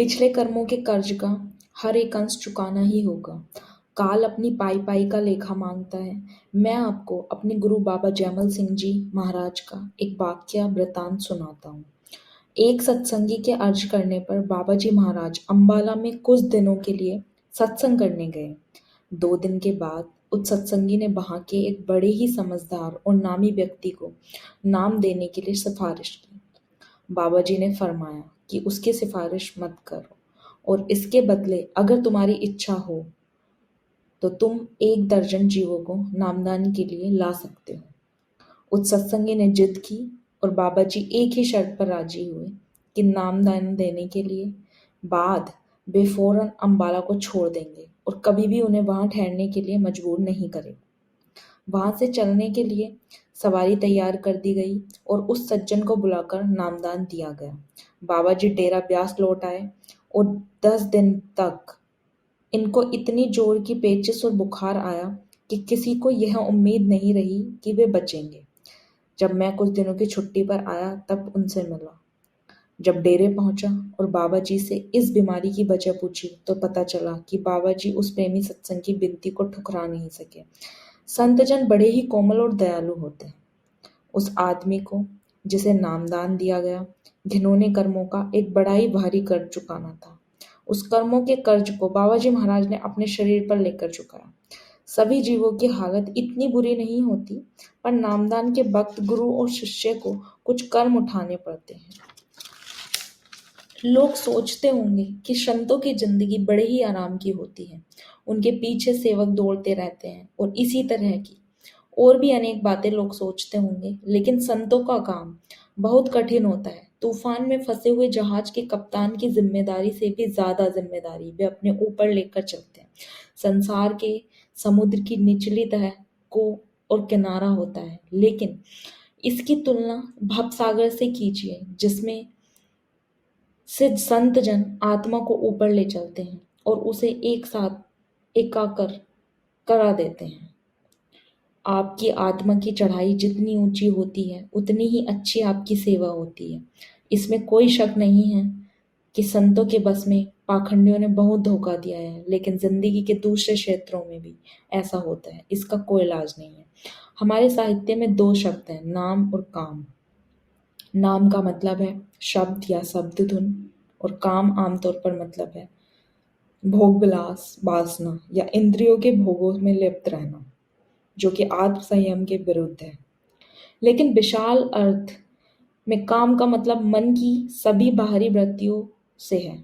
पिछले कर्मों के कर्ज का हर एक अंश चुकाना ही होगा। काल अपनी पाई पाई का लेखा मांगता है। मैं आपको अपने गुरु बाबा जयमल सिंह जी महाराज का एक वाक्य वृतांत सुनाता हूँ। एक सत्संगी के अर्ज करने पर बाबा जी महाराज अंबाला में कुछ दिनों के लिए सत्संग करने गए। 2 दिन के बाद उस सत्संगी ने वहां के एक बड़े ही समझदार और नामी व्यक्ति को नाम देने के लिए सिफारिश की। बाबा जी ने फरमाया कि उसकी सिफारिश मत करो और इसके बदले अगर तुम्हारी इच्छा हो तो तुम 1 दर्जन जीवों को नामदान के लिए ला सकते हो। उस सत्संगी ने जिद की और बाबा जी एक ही शर्त पर राजी हुए कि नामदान देने के लिए बाद वे फौरन अम्बाला को छोड़ देंगे और कभी भी उन्हें वहां ठहरने के लिए मजबूर नहीं करेंगे। वहां से चलने के लिए सवारी तैयार कर दी गई और उस सज्जन को बुलाकर नामदान दिया गया। बाबा जी डेरा ब्यास लौट आए और 10 दिन तक इनको इतनी जोर की पेचिश और बुखार आया कि किसी को यह उम्मीद नहीं रही कि वे बचेंगे। जब मैं कुछ दिनों की छुट्टी पर आया तब उनसे मिला। जब डेरे पहुंचा और बाबा जी से इस बीमारी की वजह पूछी तो पता चला कि बाबा जी उस प्रेमी सत्संग की विनती को ठुकरा नहीं सके। संतजन बड़े ही कोमल और दयालु होते हैं। उस आदमी को जिसे नामदान दिया गया घिनौने कर्मों का एक बड़ा ही भारी कर्ज चुकाना था। उस कर्मों के कर्ज को बाबा जी महाराज ने अपने शरीर पर लेकर चुकाया। सभी जीवों की हालत इतनी बुरी नहीं होती, पर नामदान के वक्त गुरु और शिष्य को कुछ कर्म उठाने पड़ते हैं। लोग सोचते होंगे कि संतों की जिंदगी बड़े ही आराम की होती है। उनके पीछे सेवक दौड़ते रहते हैं और इसी तरह की और भी अनेक बातें लोग सोचते होंगे, लेकिन संतों का काम बहुत कठिन होता है। तूफान में फंसे हुए जहाज के कप्तान की जिम्मेदारी से भी ज्यादा जिम्मेदारी वे अपने ऊपर लेकर चलते हैं। संसार के समुद्र की निचली तह को और किनारा होता है, लेकिन इसकी तुलना भवसागर से कीजिए जिसमें से संत जन आत्मा को ऊपर ले चलते हैं और उसे एक साथ एकाकर करा देते हैं। आपकी आत्मा की चढ़ाई जितनी ऊंची होती है उतनी ही अच्छी आपकी सेवा होती है। इसमें कोई शक नहीं है कि संतों के बस में पाखंडियों ने बहुत धोखा दिया है, लेकिन जिंदगी के दूसरे क्षेत्रों में भी ऐसा होता है। इसका कोई इलाज नहीं है। हमारे साहित्य में 2 शब्द हैं, नाम और काम। नाम का मतलब है शब्द या शब्द धुन और काम आमतौर पर मतलब है भोग विलास, वासना या इंद्रियों के भोगों में लिप्त रहना, जो कि आत्म संयम के विरुद्ध है। लेकिन विशाल अर्थ में काम का मतलब मन की सभी बाहरी वृत्तियों से है।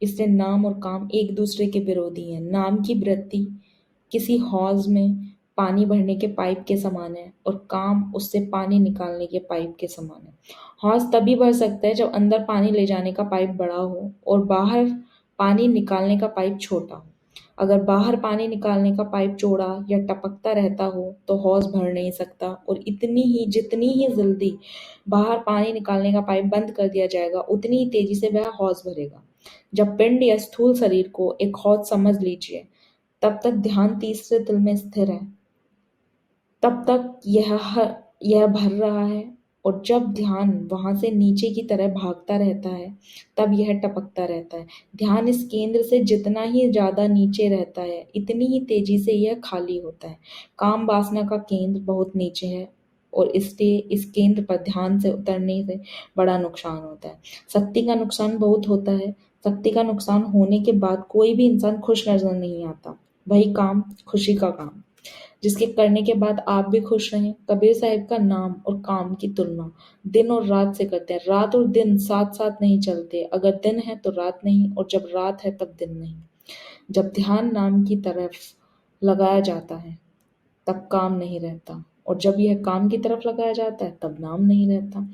इसलिए नाम और काम एक दूसरे के विरोधी हैं। नाम की वृत्ति किसी हौज में पानी भरने के पाइप के समान है और काम उससे पानी निकालने के पाइप के समान है। हौज तभी भर सकता है जब अंदर पानी ले जाने का पाइप बड़ा हो और बाहर पानी निकालने का पाइप छोटा हो। अगर बाहर पानी निकालने का पाइप चौड़ा या टपकता रहता हो तो हौज भर नहीं सकता, और जितनी ही जल्दी बाहर पानी निकालने का पाइप बंद कर दिया जाएगा उतनी ही तेजी से वह हौज भरेगा। जब पिंड या स्थूल शरीर को एक हौज समझ लीजिए, तब तक ध्यान तीसरे दिल में स्थिर है, तब तक यह भर रहा है, और जब ध्यान वहां से नीचे की तरह भागता रहता है तब यह टपकता रहता है। ध्यान इस केंद्र से जितना ही ज्यादा नीचे रहता है इतनी ही तेजी से यह खाली होता है। काम वासना का केंद्र बहुत नीचे है और इसलिए इस केंद्र पर ध्यान से उतरने से बड़ा नुकसान होता है। शक्ति का नुकसान बहुत होता है। शक्ति का नुकसान होने के बाद कोई भी इंसान खुश नजर नहीं आता। वही काम खुशी का काम, जिसके करने के बाद आप भी खुश रहें। कबीर साहिब का नाम और काम की तुलना दिन और रात से करते हैं। रात और दिन साथ साथ नहीं चलते। अगर दिन है तो रात नहीं, और जब रात है तब दिन नहीं। जब ध्यान नाम की तरफ लगाया जाता है तब काम नहीं रहता, और जब यह काम की तरफ लगाया जाता है तब नाम नहीं रहता।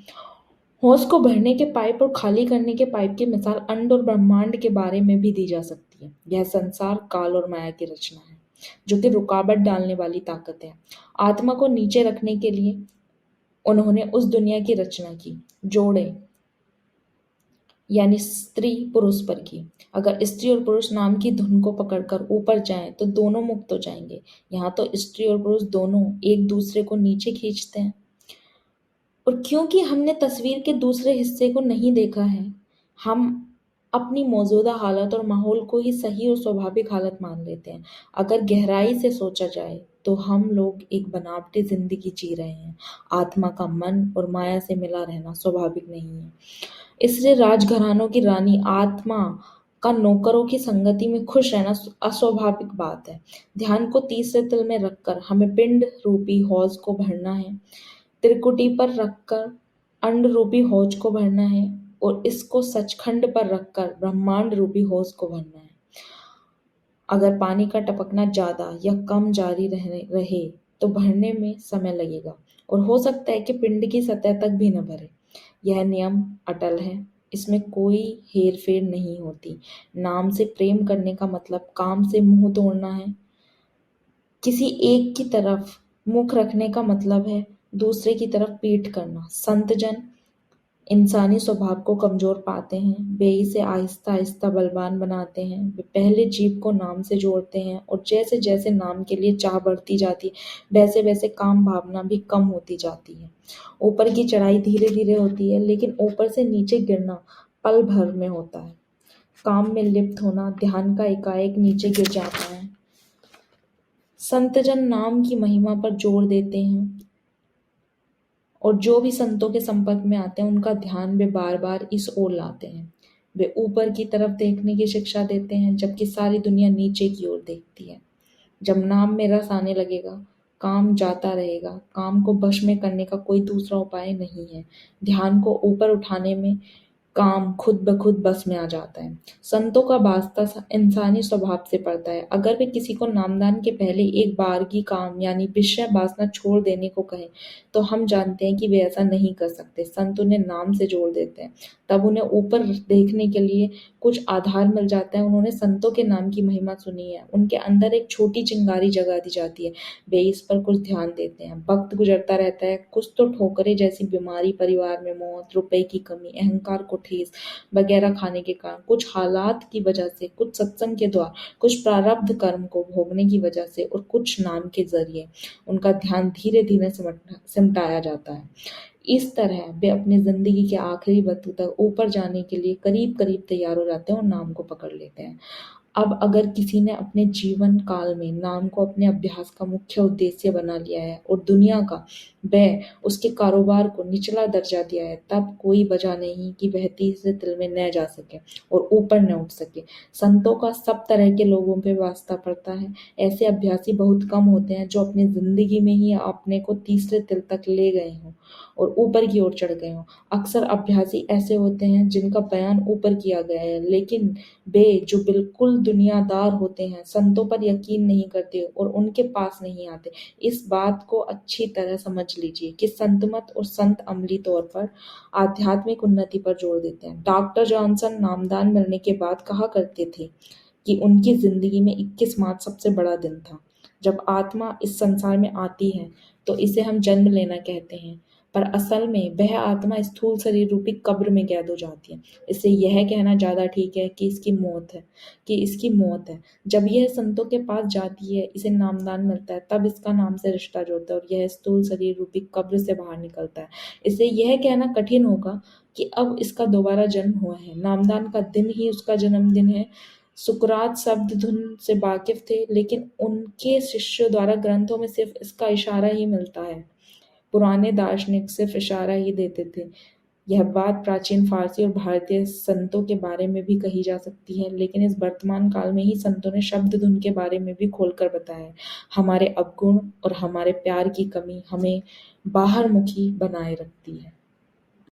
होश को भरने के पाइप और खाली करने के पाइप की मिसाल अंड और ब्रह्मांड के बारे में भी दी जा सकती है। यह संसार काल और माया की रचना है, जो कि रुकावट डालने वाली ताकत है। आत्मा को नीचे रखने के लिए उन्होंने उस दुनिया की रचना की, जोड़े यानी स्त्री पुरुष पर की। अगर स्त्री और पुरुष नाम की धुन को पकड़कर ऊपर जाएं तो दोनों मुक्त हो जाएंगे। यहाँ तो स्त्री और पुरुष दोनों एक दूसरे को नीचे खींचते हैं, और क्योंकि हमने तस्वीर के दूसरे हिस्से को नहीं देखा है, हम अपनी मौजूदा हालत और माहौल को ही सही और स्वाभाविक हालत मान लेते हैं। अगर गहराई से सोचा जाए तो हम लोग एक बनावटी जिंदगी जी रहे हैं। आत्मा का मन और माया से मिला रहना स्वाभाविक नहीं है। इसलिए राजघरानों की रानी आत्मा का नौकरों की संगति में खुश रहना अस्वाभाविक बात है। ध्यान को तीसरे तिल में रखकर हमें पिंड रूपी हौज को भरना है। त्रिकुटी पर रखकर अंड रूपी हौज को भरना है और इसको सचखंड पर रखकर ब्रह्मांड रूपी हौज को भरना है। अगर पानी का टपकना ज्यादा या कम जारी रहे तो भरने में समय लगेगा और हो सकता है कि पिंड की सतह तक भी न भरे। यह नियम अटल है, इसमें कोई हेर फेर नहीं होती। नाम से प्रेम करने का मतलब काम से मुंह तोड़ना है। किसी एक की तरफ मुख रखने का मतलब है दूसरे की तरफ पीठ करना। संत जन इंसानी स्वभाव को कमजोर पाते हैं, वे इसे आहिस्ता आहिस्ता बलवान बनाते हैं। वे पहले जीव को नाम से जोड़ते हैं और जैसे जैसे नाम के लिए चाह बढ़ती जाती है वैसे वैसे काम भावना भी कम होती जाती है। ऊपर की चढ़ाई धीरे धीरे होती है, लेकिन ऊपर से नीचे गिरना पल भर में होता है। काम में लिप्त होना ध्यान का एकाएक नीचे गिर जाता है। संतजन नाम की महिमा पर जोर देते हैं और जो भी संतों के संपर्क में आते हैं उनका ध्यान वे बार बार इस ओर लाते हैं। वे ऊपर की तरफ देखने की शिक्षा देते हैं जबकि सारी दुनिया नीचे की ओर देखती है। जब नाम में रस आने लगेगा काम जाता रहेगा। काम को वश में करने का कोई दूसरा उपाय नहीं है। ध्यान को ऊपर उठाने में काम खुद ब खुद बस में आ जाता है। संतों का वास्ता इंसानी स्वभाव से पड़ता है। अगर वे किसी को नामदान के पहले एक बारगी काम यानी विषय वासना छोड़ देने को कहें तो हम जानते हैं कि वे ऐसा नहीं कर सकते। संत उन्हें नाम से जोड़ देते हैं, तब उन्हें ऊपर देखने के लिए कुछ आधार मिल जाता है। उन्होंने संतों के नाम की महिमा सुनी है, उनके अंदर एक छोटी चिंगारी जगा दी जाती है। वे इस पर कुछ ध्यान देते हैं। वक्त गुजरता रहता है, कुछ तो ठोकरें जैसी बीमारी, परिवार में मौत, रुपए की कमी, अहंकार को ठेस वगैरह खाने के कारण, कुछ हालात की वजह से, कुछ सत्संग के द्वारा, कुछ प्रारब्ध कर्म को भोगने की वजह से और कुछ नाम के जरिए उनका ध्यान धीरे धीरे सिमटाया जाता है। इस तरह वे अपनी जिंदगी के आखिरी बिंदु तक ऊपर जाने के लिए करीब करीब तैयार हो जाते हैं और नाम को पकड़ लेते हैं। अब अगर किसी ने अपने जीवन काल में नाम को अपने अभ्यास का मुख्य उद्देश्य बना लिया है और दुनिया का वह उसके कारोबार को निचला दर्जा दिया है, तब कोई वजह नहीं कि वह तीसरे तिल में न जा सके और ऊपर न उठ सके। संतों का सब तरह के लोगों पे वास्ता पड़ता है। ऐसे अभ्यासी बहुत कम होते हैं जो अपनी जिंदगी में ही अपने को तीसरे तिल तक ले गए हों और ऊपर की ओर चढ़ गए हों। अक्सर अभ्यासी ऐसे होते हैं जिनका बयान ऊपर किया गया है, लेकिन वे जो बिल्कुल दुनियादार होते हैं, संतों पर यकीन नहीं करते और उनके पास नहीं आते। इस बात को अच्छी तरह समझ लीजिए कि संत मत और संत अमली तौर पर आध्यात्मिक उन्नति पर जोर देते हैं। डॉक्टर जॉनसन नामदान मिलने के बाद कहा करते थे कि उनकी जिंदगी में 21 मार्च सबसे बड़ा दिन था। जब आत्मा इस संसार में आती है तो इसे हम जन्म लेना कहते हैं, पर असल में वह आत्मा स्थूल शरीर रूपी कब्र में कैद हो जाती है। इसलिए यह कहना ज्यादा ठीक है कि इसकी मौत है। जब यह संतों के पास जाती है, इसे नामदान मिलता है, तब इसका नाम से रिश्ता जोड़ता है और यह स्थूल शरीर रूपी कब्र से बाहर निकलता है। इसलिए यह कहना कठिन होगा कि अब इसका दोबारा जन्म हुआ है। नामदान का दिन ही उसका जन्मदिन है। सुकरात शब्द धुन से वाकिफ थे, लेकिन उनके शिष्यों द्वारा ग्रंथों में सिर्फ इसका इशारा ही मिलता है। पुराने दार्शनिक सिर्फ इशारा ही देते थे। यह बात प्राचीन फारसी और भारतीय संतों के बारे में भी कही जा सकती है, लेकिन इस वर्तमान काल में ही संतों ने शब्द धुन के बारे में भी खोलकर बताया है। हमारे अवगुण और हमारे प्यार की कमी हमें बाहरमुखी बनाए रखती है।